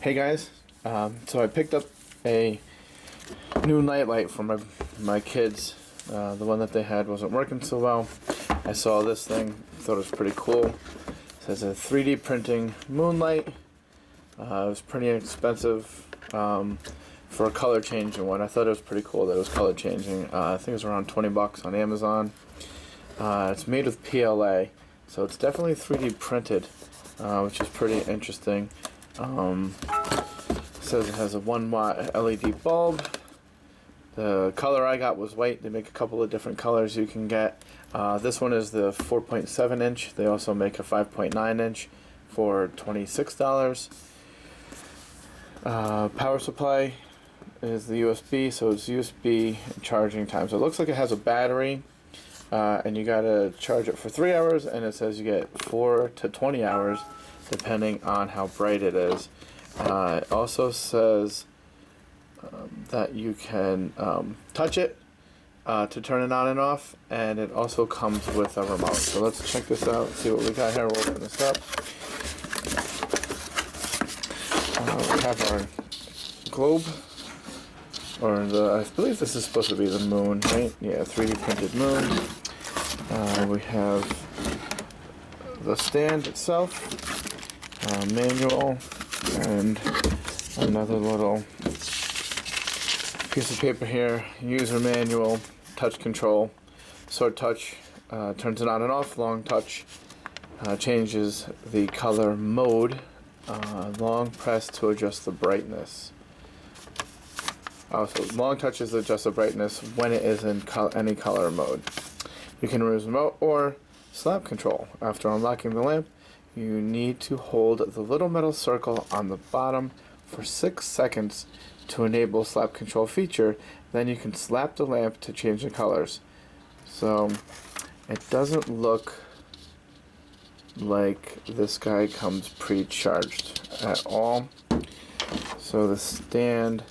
Hey guys, so I picked up a new nightlight for my kids. The one that they had wasn't working so well. I saw this thing, thought it was pretty cool. It says a 3D printing moonlight. It was pretty inexpensive for a color changing one. I thought it was pretty cool that it was color changing. I think it was around 20 bucks on Amazon. It's made with PLA, so it's definitely 3D printed, which is pretty interesting. It says it has a 1-watt LED bulb. The color I got was white. They make a couple of different colors you can get. This one is the 4.7 inch. They also make a 5.9 inch for $26. Power supply is the USB, so it's USB charging time. So it looks like it has a battery, and you gotta charge it for 3 hours, and it says you get 4 to 20 hours depending on how bright it is. It also says that you can touch it to turn it on and off, and it also comes with a remote. So let's check this out, see what we got here. We'll open this up. We have our globe, or I believe this is supposed to be the moon, right? Yeah, 3D printed moon. We have the stand itself, manual, and another little piece of paper here. User manual, touch control, short touch turns it on and off. Long touch changes the color mode. Long press to adjust the brightness. So long touch is adjust the brightness when it is in any color mode. You can use remote or slap control. After unlocking the lamp, you need to hold the little metal circle on the bottom for 6 seconds to enable slap control feature. Then you can slap the lamp to change the colors. So it doesn't look like this guy comes pre-charged at all. So the stand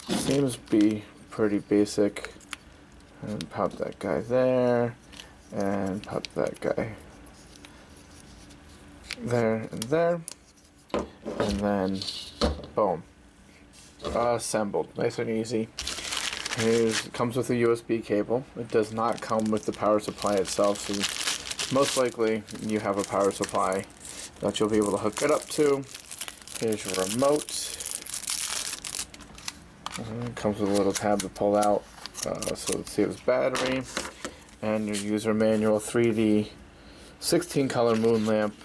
seems to be pretty basic. And pop that guy there, and pop that guy there and there, and then boom, assembled. Nice and easy. It comes with a USB cable. It does not come with the power supply itself, so most likely you have a power supply that you'll be able to hook it up to. Here's your remote. It comes with a little tab to pull out, so it saves battery. And your user manual, 3D 16 color moon lamp.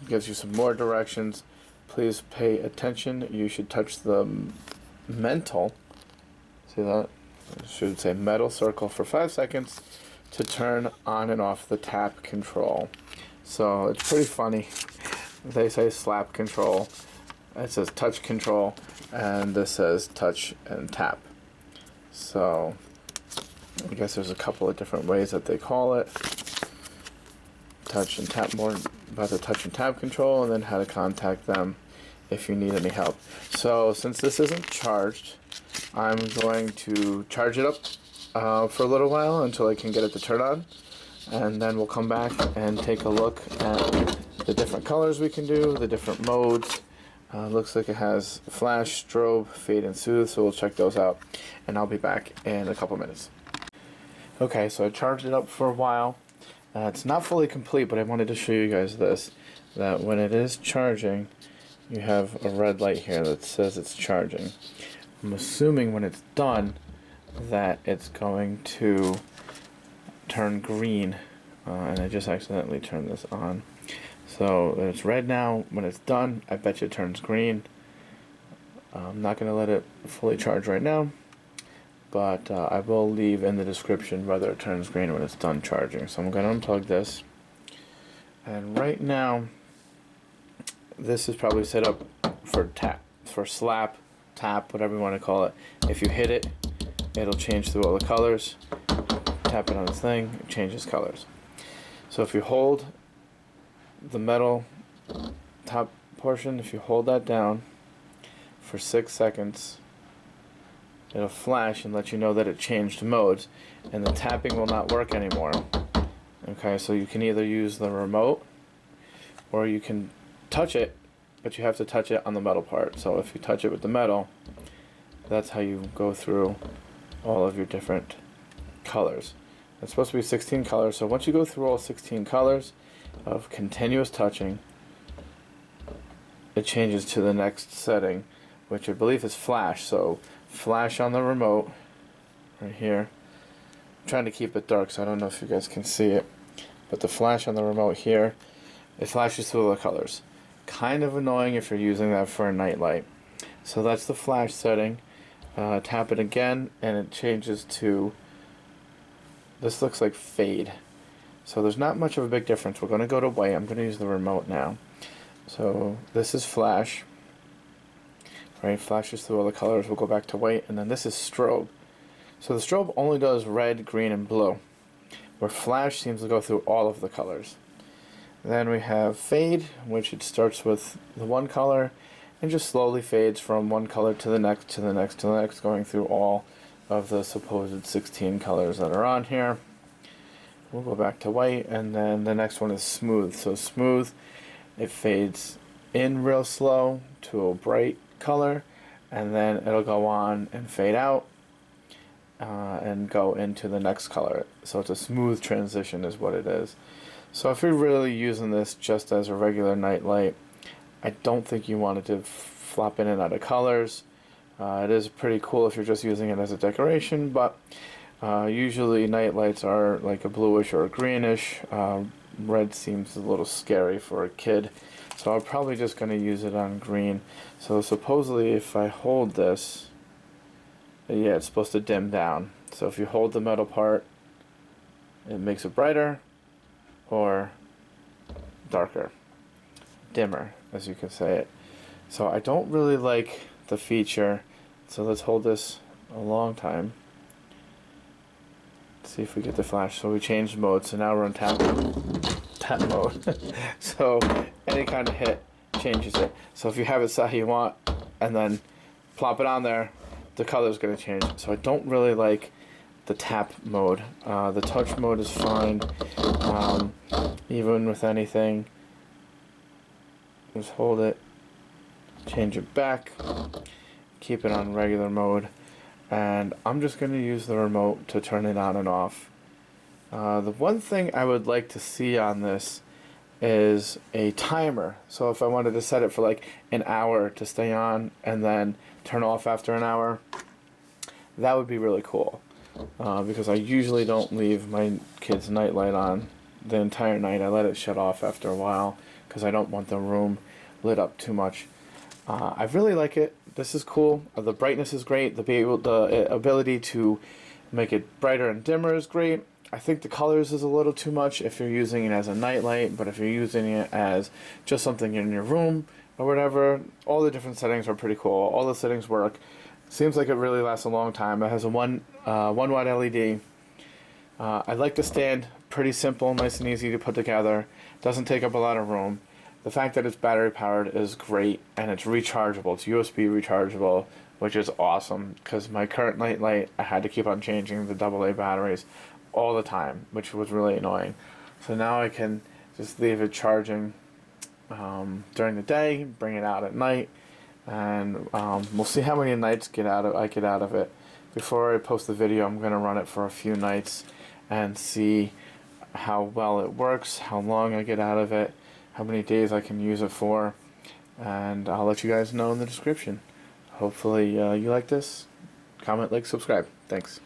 Gives you some more directions. Please pay attention. You should touch the mental, see that? It should say metal circle for 5 seconds to turn on and off the tap control. So it's pretty funny. They say slap control. It says touch control, and this says touch and tap. So I guess there's a couple of different ways that they call it. Touch and tap, more about the touch and tap control, and then how to contact them if you need any help. So since this isn't charged, I'm going to charge it up for a little while until I can get it to turn on, and then we'll come back and take a look at the different colors we can do, the different modes. Looks like it has flash, strobe, fade, and soothe, so we'll check those out, and I'll be back in a couple minutes. Okay, so I charged it up for a while. It's not fully complete, but I wanted to show you guys this, that when it is charging, you have a red light here that says it's charging. I'm assuming when it's done that it's going to turn green, and I just accidentally turned this on. So it's red now. When it's done, I bet you it turns green. I'm not going to let it fully charge right now, but I will leave in the description whether it turns green when it's done charging. So I'm going to unplug this, and right now this is probably set up for tap, for slap, tap, whatever you want to call it. If you hit it, it'll change through all the colors. Tap it on the thing, it changes colors. So if you hold the metal top portion, if you hold that down for 6 seconds, it'll flash and let you know that it changed modes, and the tapping will not work anymore. Okay, so you can either use the remote, or you can touch it but you have to touch it on the metal part. So if you touch it with the metal, that's how you go through all of your different colors. It's supposed to be 16 colors, so once you go through all 16 colors of continuous touching, it changes to the next setting, which I believe is flash. So flash on the remote right here. I'm trying to keep it dark so I don't know if you guys can see it, but the flash on the remote here, it flashes through all the colors. Kind of annoying if you're using that for a night light. So that's the flash setting. Tap it again and it changes to, this looks like fade. So there's not much of a big difference. We're going to go to white. I'm going to use the remote now. So this is flash. Right, flashes through all the colors. We'll go back to white, and then this is strobe. So the strobe only does red, green, and blue, where flash seems to go through all of the colors. Then we have fade, which it starts with the one color and just slowly fades from one color to the next, to the next, to the next, going through all of the supposed 16 colors that are on here. We'll go back to white, and then the next one is smooth. So smooth, it fades in real slow to a bright color, and then it'll go on and fade out and go into the next color. So it's a smooth transition is what it is. So if you're really using this just as a regular night light, I don't think you want it to flop in and out of colors. It is pretty cool if you're just using it as a decoration, but usually night lights are like a bluish or a greenish. Red seems a little scary for a kid, so I'm probably just going to use it on green. So supposedly if I hold this, yeah, it's supposed to dim down. So if you hold the metal part, it makes it brighter or darker, dimmer, as you can say it. So I don't really like the feature, so let's hold this a long time. Let's see if we get the flash. So we changed mode, so now we're on tap mode. So any kind of hit changes it. So if you have it set how you want and then plop it on there, the color is going to change. So I don't really like the tap mode. The touch mode is fine, even with anything. Just hold it, change it back, keep it on regular mode, and I'm just going to use the remote to turn it on and off. The one thing I would like to see on this is a timer. So if I wanted to set it for like an hour to stay on and then turn off after an hour, that would be really cool. Because I usually don't leave my kid's nightlight on the entire night. I let it shut off after a while because I don't want the room lit up too much. I really like it. This is cool. The brightness is great. The ability to make it brighter and dimmer is great. I think the colors is a little too much if you're using it as a nightlight, but if you're using it as just something in your room or whatever, all the different settings are pretty cool. All the settings work. Seems like it really lasts a long time. It has a 1 watt LED. I like the stand. Pretty simple, nice and easy to put together. Doesn't take up a lot of room. The fact that it's battery powered is great, and it's rechargeable. It's USB rechargeable, which is awesome, because my current night light, I had to keep on changing the AA batteries all the time, which was really annoying. So now I can just leave it charging during the day, bring it out at night, and we'll see how many nights I get out of it. Before I post the video, I'm going to run it for a few nights and see how well it works, how long I get out of it, how many days I can use it for, and I'll let you guys know in the description. Hopefully you like this. Comment, like, subscribe. Thanks.